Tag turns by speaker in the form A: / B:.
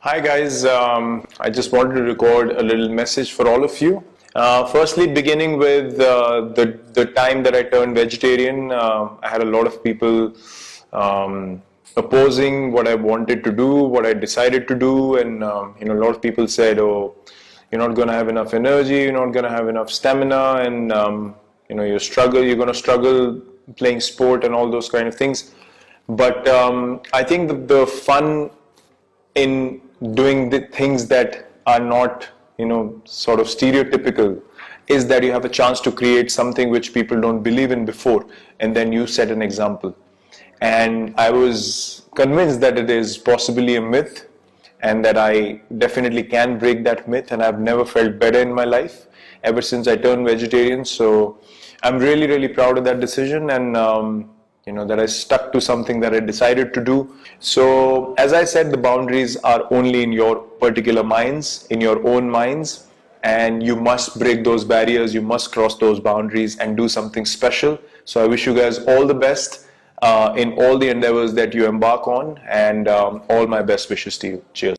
A: Hi guys, I just wanted to record a little message for all of you. Firstly, beginning with the time that I turned vegetarian, I had a lot of people opposing what I wanted to do, what I decided to do, and a lot of people said, "Oh, you're not going to have enough energy, you're not going to have enough stamina, and you're going to struggle playing sport and all those kind of things." But I think the fun in doing the things that are not, sort of stereotypical is that you have a chance to create something which people don't believe in before, and then you set an example. And I was convinced that it is possibly a myth and that I definitely can break that myth, and I've never felt better in my life ever since I turned vegetarian. So I'm really, really proud of that decision, and that I stuck to something that I decided to do. So as I said, the boundaries are only in your particular minds, in your own minds, and you must break those barriers, you must cross those boundaries and do something special. So I wish you guys all the best in all the endeavors that you embark on, and all my best wishes to you. Cheers.